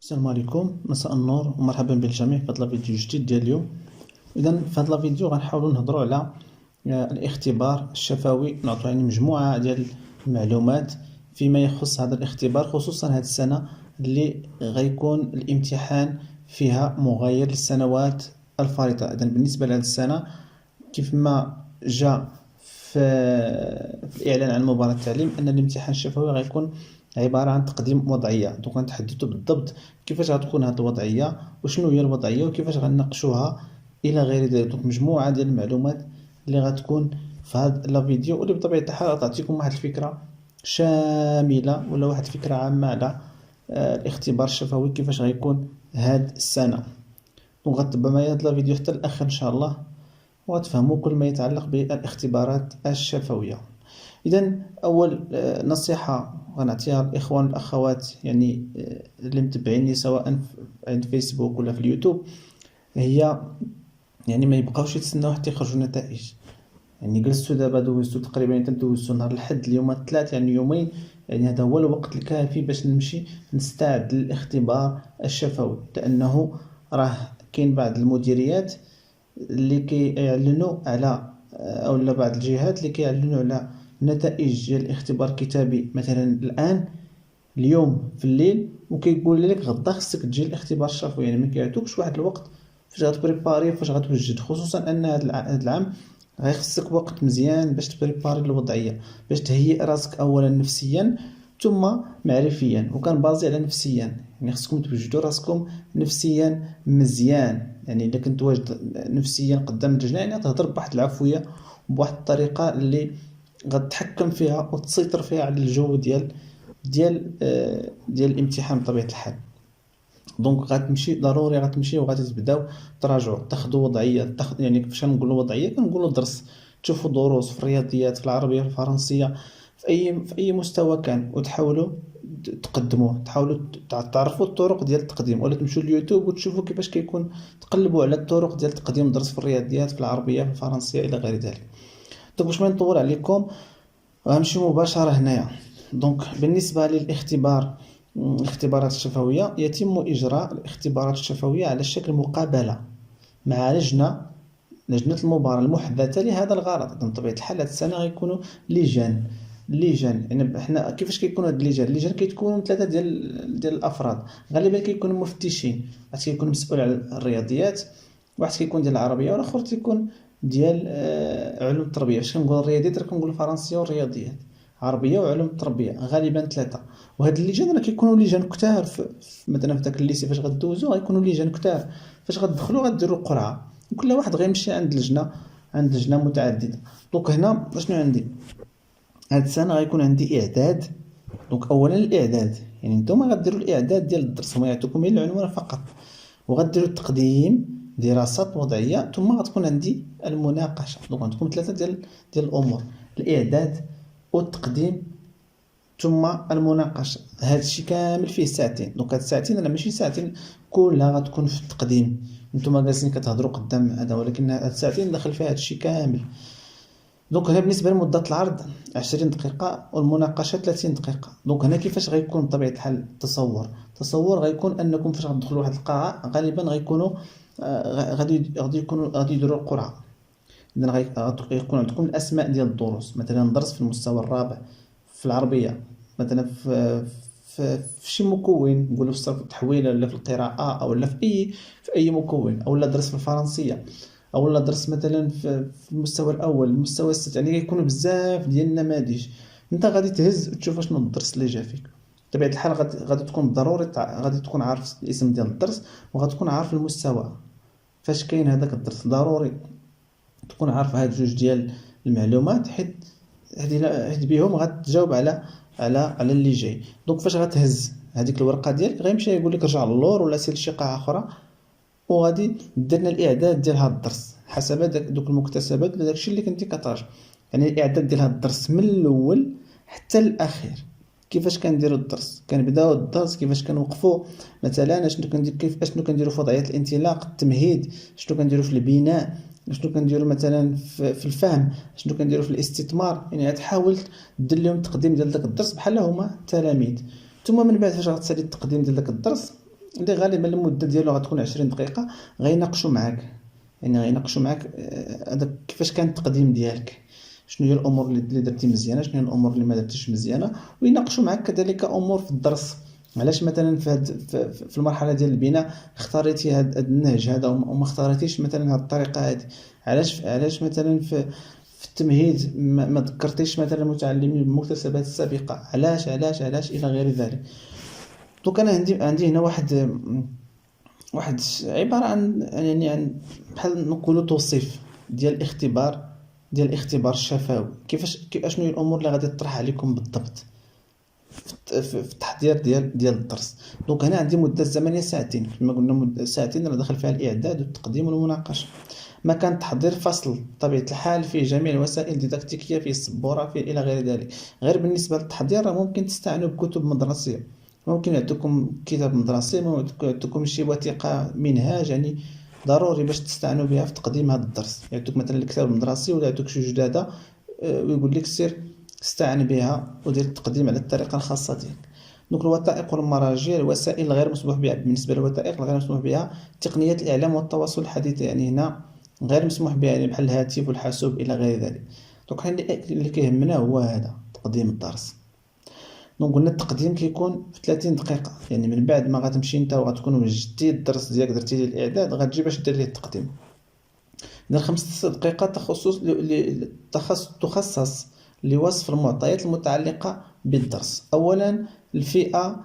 السلام عليكم، مساء النور ومرحبا بالجميع في هذا الفيديو جديد ديال اليوم. اذا في هذا الفيديو غنحاولوا نهضروا على الاختبار الشفوي، نعطوا يعني مجموعه ديال المعلومات فيما يخص هذا الاختبار، خصوصا هذه السنه اللي غيكون الامتحان فيها مغاير للسنوات الفارطه. اذا بالنسبه لهذه السنه كيف ما جاء في الإعلان عن مباراة التعليم أن الامتحان الشفوي غيكون عبارة عن تقديم وضعية. دوك غنتحدثوا بالضبط كيفاش غتكون هذه الوضعية وشنو هي الوضعية وكيفاش غنناقشوها إلى غير ذلك. دوك مجموعة ديال المعلومات اللي غتكون في هذا الفيديو، واللي بطبيعة الحال غتعطيكم واحد الفكرة شاملة ولا واحد الفكرة عامة على الاختبار الشفوي كيفاش غيكون هاد السنة. دونك غتبع معايا هاد الفيديو حتى الآخر إن شاء الله وتفهموا كل ما يتعلق بالاختبارات الشفوية. إذا أول نصيحة غنعطيها للإخوان والأخوات يعني اللي متبعيني سواء عند فيسبوك ولا في اليوتيوب، هي يعني ما يبقاوش يتسناو حتى يخرجوا النتائج. يعني جلستو دابا دوزتو تقريبا دوزتو نهار الحد اليوم الثلاث، يعني يومين، يعني هذا هو الوقت الكافي باش نمشي نستعد للاختبار الشفوي، لأنه راه كاين بعض المديريات اللي كيعلنوا على اولا بعض الجهات اللي كيعلنوا على نتائج ديال الاختبار الكتابي مثلا الان اليوم في الليل، وكيقول لك غدا خصك تجي الاختبار الشفوي. يعني ما كيعطوكش واحد الوقت فاش غتبريباري فاش غتوجد، خصوصا ان هذا العام غيخصك وقت مزيان باش تبريباري الوضعيه، باش تهيئ راسك اولا نفسيا ثم معرفيا، وكان بازي على نفسيا. يعني خصكم توجدوا راسكم نفسيا مزيان. يعني الا كنت واجد نفسيا قدام اللجنه يعني تهضر بواحد العفويه وبواحد الطريقه اللي غتحكم فيها وتسيطر فيها على الجو ديال الامتحان بطبيعه الحال. دونك غتمشي ضروري غتمشي وغادي تبداو تراجعوا، تاخذوا وضعيه، يعني كيفاش نقولوا وضعيه، كنقولوا درس، تشوفوا دروس في الرياضيات، في العربيه، في الفرنسيه، في اي مستوى كان، وتحاولوا تقدموه، تحاولوا تعرفوا الطرق ديال التقديم، ولا تمشوا لليوتيوب وتشوفوا كيفاش كيكون تقلبوا على الطرق ديال تقديم درس في الرياضيات، في العربيه، في الفرنسيه الى غير ذلك. دونك باش ما نطول عليكم غنمشي مباشره هنايا. دونك بالنسبه للاختبار، الاختبارات الشفويه يتم اجراء الاختبارات الشفويه على شكل مقابله مع لجنة المباراة المحدثة لهذا الغرض. إذن بطبيعة الحال هاد السنة غيكونوا لجان يعني حنا كيفاش كيكونوا هاد اللجان كيتكونوا من ثلاثة ديال الأفراد، غالبا كيكونوا مفتشين، واحد كيكون مسؤول على الرياضيات، واحد كيكون ديال العربية، والآخر تيكون ديال علوم التربية. فاش كنقول الرياضيات راه كنقول الفرنسية والرياضيات، عربية وعلوم التربية، غالبا ثلاثة. وهاد اللجان راه كيكونوا لجان كتار مثلا في داك الليسي فاش غدوزو غيكونوا لجان كتار، فاش غتدخلوا غديروا قرعة وكل واحد غيمشي عند لجنه متعدده. دونك هنا شنو عندي هاد السنه غيكون عندي اعداد. دونك اولا الاعداد، يعني نتوما غديروا الاعداد ديال الدرس، هما يعطوكم غير العنوان فقط، وغديروا التقديم، دراسات وضعيه، ثم غتكون عندي المناقشه. دونك عندكم ثلاثه ديال الامور، الاعداد والتقديم ثم المناقشه. هذا الشيء كامل فيه ساعتين. دونك هاد الساعتين راه ماشي ساعتين كلها غتكون في التقديم، نتوما جالسين كتهضروا قدام هذا، ولكن هاد الساعتين داخل فيها هاد الشيء كامل. دونك هنا بالنسبه لمده العرض 20 دقيقه والمناقشه 30 دقيقه. دونك هنا كيفاش غيكون بطبيعه الحال التصور غيكون انكم فاش غتدخلوا واحد القاعه غالبا غيكونوا غادي يديروا القرعه. اذا غيكون عندكم الاسماء ديال الدروس، مثلا درس في المستوى الرابع في العربيه، مثلا في شي مكون، نقولوا في الصرف التحويل ولا في القراءه او لا في اي مكون، او لا درس في الفرنسيه، او لا درس مثلا في المستوى الاول، المستوى الثالث. يعني يكونوا بزاف ديال النماذج، انت غادي تهز وتشوف شنو الدرس اللي جا فيك. بطبيعه الحال غادي تكون ضروري غادي تكون عارف الاسم ديال الدرس، وغادي تكون عارف المستوى فاش كاين هذاك الدرس. ضروري تكون عارف هاد جوج ديال المعلومات، حيت بهم غتجاوب على اللي جاي. دونك فاش غتهز هذيك الورقه ديالك غيمشي يقول لك رجع للور ولا سير لشي قاعه اخرى، وغادي درنا الاعداد ديال هذا الدرس حسب دوك المكتسبات ولا داكشي اللي كنتي كتراجع. يعني الاعداد ديال هذا الدرس من الاول حتى الاخير، كيفاش كنديروا الدرس، كنبداو الدرس كيفاش كنوقفوا، مثلا شنو كندير، شنو كنديروا في وضعيه الانطلاق، التمهيد، شنو كنديروا في البناء، شنو كنديروا مثلا في الفهم، شنو كنديروا في الاستثمار. يعني تحاول دير لهم التقديم ديال داك الدرس بحال هما التلاميذ. ثم من بعد فاش غتسالي التقديم ديال داك الدرس اللي غالبا المدة ديالو غتكون 20 دقيقة. غيناقشوا معاك، يعني غيناقشوا معاك هذاك كيفاش كان التقديم ديالك، شنو هي الامور اللي درتي مزيانه، شنو هي الامور اللي ما درتيش مزيانه. ويناقشوا معاك كذلك امور في الدرس، علاش مثلا في المرحله ديال البناء اختاريتي هذا النهج هذا وما اختاريتيش مثلا هذه الطريقه هذه. علاش مثلا في التمهيد ما ذكرتيش مثلا المتعلمين بالمكتسبات السابقه، علاش الى غير ذلك. دونك انا عندي هنا واحد عباره عن يعني عن بحال نقولوا توصيف ديال الاختبار الشفوي. شنو هي الامور اللي غادي تطرح عليكم بالضبط في التحضير ديال الدرس. دونك هنا عندي مده زمنيه ساعتين، كما قلنا مده ساعتين راه داخل فيها الاعداد والتقديم والمناقشه. مكان تحضير فصل بطبيعه الحال فيه جميع الوسائل الديداكتيكيه، فيه السبوره، فيه الى غير ذلك. غير بالنسبه للتحضير راه ممكن تستعنوا بكتب مدرسيه، ممكن يعطيكم كتاب مدرسي، ممكن يعطيكم شي وثيقه منهاج، يعني ضروري باش تستعنوا بها في تقديم هذا الدرس. يعطيك مثلا الكتاب المدرسي ولا يعطيك شي جداده ويقول لك سير استعن بها ودير التقديم على الطريقه الخاصه ديالك. دونك الوثائق والمراجع، الوسائل الغير مسموح بها. بالنسبه للوثائق الغير مسموح بها تقنيات الاعلام والتواصل الحديثه، يعني هنا غير مسموح بها، يعني بحال الهاتف والحاسوب الى غير ذلك. دونك حنا اللي كيهمنا هو هذا تقديم الدرس. دونك قلنا التقديم كيكون في 30 دقيقه، يعني من بعد ما غتمشي انت وغتكون وجدتي الدرس ديالك درتي ليه الاعداد غتجي باش دير ليه التقديم. دير 5 دقيقة تخصص لوصف المعطيات المتعلقة بالدرس. أولا الفئة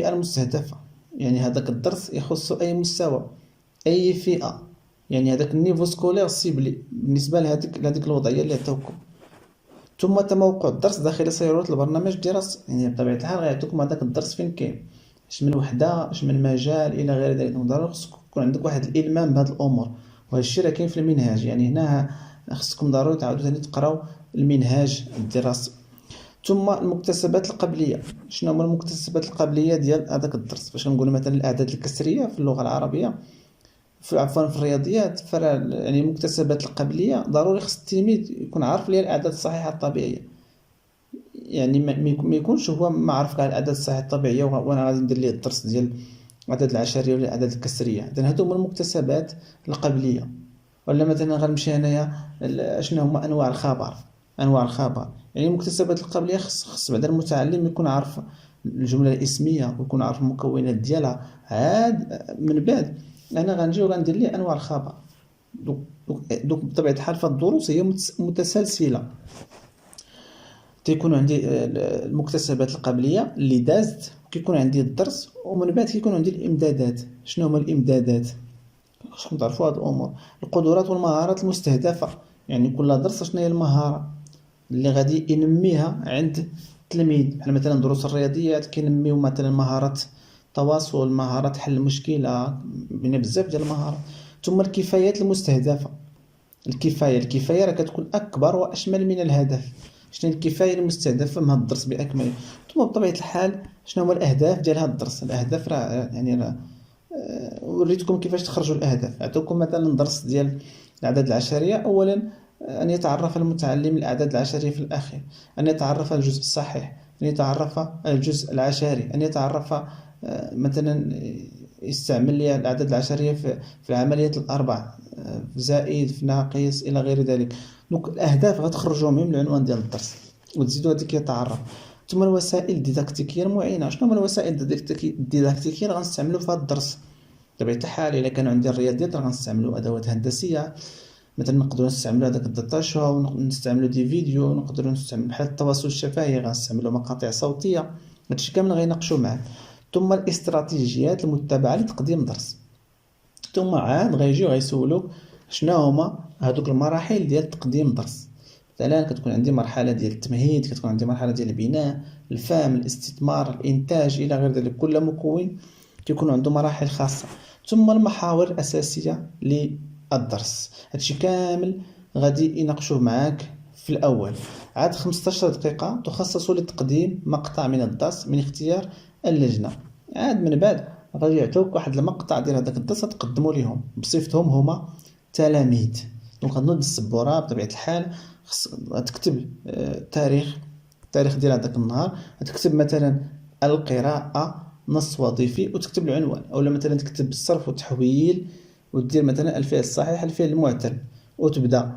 المستهدفة، يعني هذاك الدرس يخص أي مستوى، أي فئة، يعني هذاك النيفو سكولير سيبلي بالنسبة لهذيك الوضعية اللي عطاوكم. ثم تموقع الدرس داخل سيرورة البرنامج الدراسي، يعني بطبيعة الحال غيعطيكم هذاك الدرس فين كاين، اش من وحدة، اش من مجال إلى غير ذلك. ضروري خصك يكون عندك واحد الإلمام بهاد الأمور، وهذا الشيء راه كاين في المنهاج. يعني هنا خصكم ضروري تعاودوا ثاني تقراو المنهاج الدراسي. ثم المكتسبات القبلية. شنو هما المكتسبات القبلية ديال هذاك الدرس؟ باش نقولوا مثلا الأعداد الكسرية في اللغة العربية، عفوا في الرياضيات، يعني المكتسبات القبلية ضروري خص التلميذ يكون عارف ليها الأعداد الصحيحة الطبيعية. يعني ما يكونش هو ما عارف كاع الاعداد الصحيحه الطبيعيه وانا غادي ندير ليه الدرس ديال الاعداد العشريه ولا الاعداد الكسريه. اذا هادو هما المكتسبات القبليه. ولا مثلا غنمشي انايا شنو هما انواع الخبر. يعني المكتسبات القبليه خص بعدا المتعلم يكون عارف الجمله الاسميه ويكون عارف المكونات ديالها. عاد من بعد انا غنجي وغندير ليه انواع الخبر. دوك بطبيعه الحال فالدروس هي متسلسله. تيكون عندي المكتسبات القبليه اللي دازت، كيكون عندي الدرس، ومن بعد كيكون عندي الامدادات. شنو هما الامدادات؟ خصكم تعرفوا هاد الامور. القدرات والمهارات المستهدفه، يعني كل درس شنو هي المهاره اللي غادي ينميها عند التلميذ. بحال مثلا دروس الرياضيات كينميو مثلا مهارات التواصل، مهارات حل المشكله، يعني بزاف ديال المهارات. ثم الكفايات المستهدفه. الكفايه راه كتكون اكبر واشمل من الهدف. شنو الكفايه المستهدفه من هذا الدرس باكمله؟ ثم بطبيعه الحال شنو هما الاهداف ديال هذا الدرس؟ الاهداف راه يعني راه وريتكم كيفاش تخرجوا الاهداف. عطوكم مثلا درس ديال الاعداد العشريه. اولا ان يتعرف المتعلم الاعداد العشريه في الاخير، ان يتعرف على الجزء الصحيح، ان يتعرف على الجزء العشري، ان يتعرف مثلا يستعمل لي الاعداد العشريه في العمليات الاربع، في زائد، في ناقص الى غير ذلك. دونك الاهداف غتخرجوا من العنوان ديال الدرس وتزيدوا هذيك يتعرف. ثم الوسائل الديداكتيكيه المعينه. شنو هما الوسائل الديداكتيكيه اللي غنستعملوا في هذا الدرس؟ بطبيعه الحال الا كانوا عندي الرياضيات غنستعملوا ادوات هندسيه، مثلا نقدروا نستعملوا هذاك الداتا شو، نستعملوا دي فيديو، نقدروا نستعملوا بحال التواصل الشفهي غنستعملوا مقاطع صوتيه. هادشي كامل غيناقشوا معاه. ثم الاستراتيجيات المتبعه لتقديم درس. ثم عاد غيجيو غيسولوك شنو هما هذوك المراحل ديال تقديم درس. مثلا كتكون عندي مرحله ديال التمهيد، كتكون عندي مرحله ديال البناء، الفهم، الاستثمار، الانتاج الى غير ذلك. كل مكون كيكون عنده مراحل خاصه. ثم المحاور الاساسيه للدرس. هادشي كامل غادي يناقشوه معاك في الاول. عاد 15 دقيقه تخصص لتقديم مقطع من الدرس من اختيار اللجنه. عاد من بعد غادي يعطوك واحد المقطع ديال هذاك الدرس تقدموا ليهم بصفتهم هما تلاميذ. دونك غنوض السبوره بطبيعه الحال تكتب التاريخ ديال هذاك النهار. تكتب مثلا القراءه نص وظيفي وتكتب العنوان، أولا مثلا تكتب الصرف والتحويل ودير مثلا الفعل الصحيح الفعل المعتل، وتبدا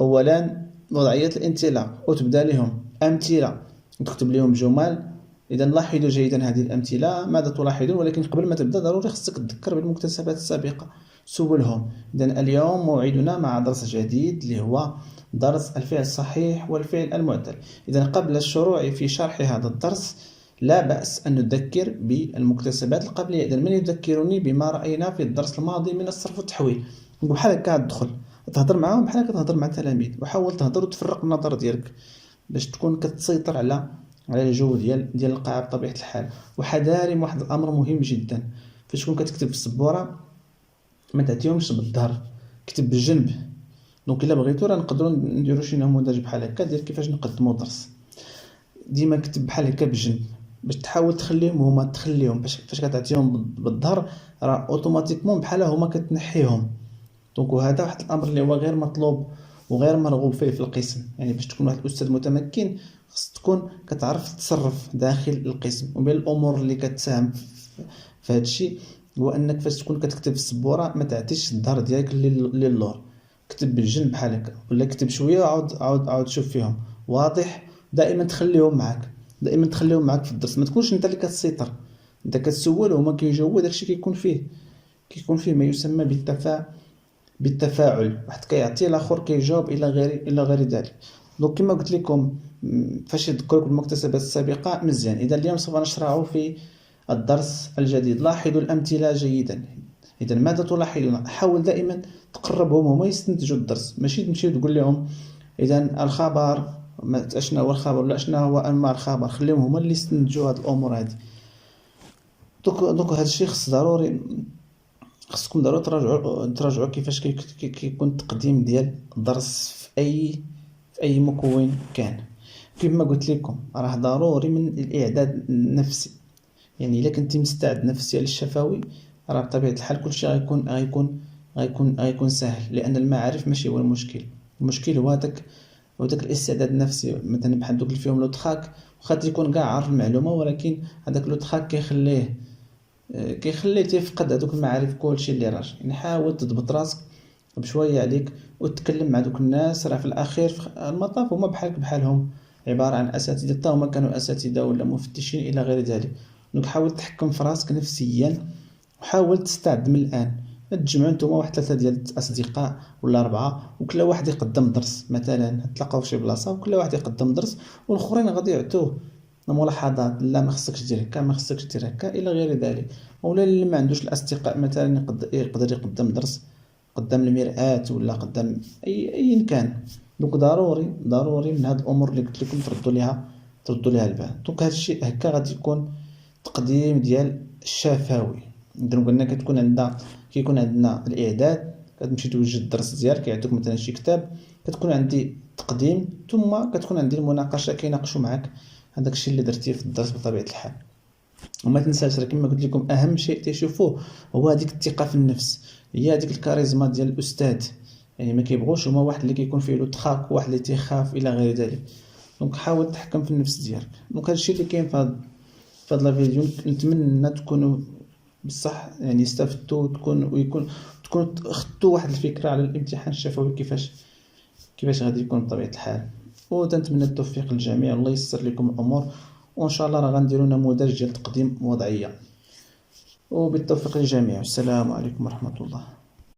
اولا وضعية الامتلاء وتبدا لهم امثله وتكتب لهم جمل. اذا لاحظوا جيدا هذه الامثله ماذا تلاحظون، ولكن قبل ما تبدا ضروري خصك تذكر بالمكتسبات السابقه سولهم. اذا اليوم موعدنا مع درس جديد اللي هو درس الفعل الصحيح والفعل المعتل. اذا قبل الشروع في شرح هذا الدرس لا بأس أن نذكر بالمكتسبات القبلية. إذا من يذكرني بما رأينا في الدرس الماضي من الصرف والتحويل؟ بحال هكا تدخل تهضر معاهم بحال هكا تهضر مع التلاميذ، وحاول تهضر وتفرق النظر ديالك باش تكون كتسيطر على الجو ديال القاعة بطبيعة الحال. وحذاري من واحد الأمر مهم جدا، فاش تكون كتكتب في السبورة ما تعطيهمش بالظهر، كتب بالجنب. دونك الا بغيتو راه نقدروا نديرو شي نموذج بحال هكا ديال كيفاش نقدموا درس. ديما كتب بحال هكا بالجنب باش تحاول تخليهم هما تخليهم فاش كتعطيهم بالظهر راه اوتوماتيكمون بحال هما كتنحيهم. دونك وهذا واحد الامر اللي هو غير مطلوب وغير مرغوب فيه في القسم. يعني باش تكون واحد الاستاذ متمكن خص تكون كتعرف تتصرف داخل القسم. ومن الامور اللي كتساهم في هذا الشيء هو انك فاش تكون كتكتب في السبوره ما تعطيش الظهر ديالك للور، كتب بالجنب بحال هكا، ولا كتب شويه عاود شوف فيهم واضح. دائما تخليهم معاك، دائما تخليهم معاك في الدرس، ما تكونش انت اللي كتسيطر. انت كتسول وهما كيجاوبوا، داكشي كيكون فيه ما يسمى بالتفاعل، واحد كيعطي الاخر كيجاوب الى غير ذلك. دونك كما قلت لكم فاش يذكركم المكتسبات السابقه مزيان. اذا اليوم سوف نشرع في الدرس الجديد. لاحظوا الامثله جيدا. اذا ماذا تلاحظون؟ حاول دائما تقربهم هما يستنتجوا الدرس، ماشي تمشي تقول لهم اذا الخبر اشنا هو الخبر ولا اشنا هو انواع الخبر. خليهم هما اللي يستنتجوا هاد الامور هذه. دوك هذا الشيء خصكم ضروري تراجعوا كيفاش كيكون التقديم ديال الدرس في اي مكون كان. كما قلت لكم راه ضروري من الاعداد النفسي. يعني الا كنتي مستعد نفسيا للشفوي راه بطبيعه الحال كلشي غيكون سهل، لان المعارف ماشي هو المشكل هو داك الاستعداد النفسي. مثلا بحال دوك اللي فيهم لو تخاك واخا تيكون كاع عارف المعلومه، ولكن هذاك لو تخاك كيخليه تيفقد هذوك المعارف كلشي اللي راجع. يعني حاول تضبط راسك بشويه عليك وتتكلم مع دوك الناس. راه في الاخير في المطاف هما بحالهم، عباره عن اساتذه، حتى هما كانوا اساتذه ولا مفتشين الى غير ذلك. دونك حاول تحكم في راسك نفسيا وحاول تستعد من الان. تجمعوا نتوما واحد 3 ديال الاصدقاء ولا 4 وكل واحد يقدم درس، مثلا تلاقاو في شي بلاصه وكل واحد يقدم درس والاخرين غادي يعطوه ملاحظات. لا ما خصكش دير هكا، ما خصكش دير هكا الى غير ذلك. ولا اللي ما عندوش الاصدقاء مثلا يقدر يقدم درس قدام المرآة ولا قدام اي كان. دونك ضروري من هاد الامور اللي قلت لكم تردوا ليها البال. دونك هاد الشيء هكا غادي يكون تقديم ديال الشفوي. اذا قلنا كيكون عندنا الاعداد، كتمشي توجد الدرس ديالك كيعطيوك مثلا شي كتاب، كتكون عندي تقديم، ثم كتكون عندي المناقشه كيناقشوا معك هذاك الشيء اللي درتيه في الدرس بطبيعه الحال. وما تنساش راه كما قلت لكم اهم شيء تيشوفوه هو هذيك الثقه في النفس، هي هذيك الكاريزما ديال الاستاذ. يعني ما كيبغوش هما واحد اللي كيكون فيه لو تخاك وواحد اللي تيخاف الى غير ذلك. دونك حاول تحكم في النفس ديالك. دونك هذا الشيء اللي كاين في هذا الفيديو. نتمنى تكونوا بصح يعني استفدتوا تكونوا اخذتوا واحد الفكره على الامتحان الشفوي كيفاش غادي يكون بطبيعه الحال. وتنتمنى التوفيق للجميع، الله ييسر لكم الامور، وان شاء الله راه غنديروا نموذج ديال تقديم وضعيه. وبالتوفيق للجميع، السلام عليكم ورحمه الله.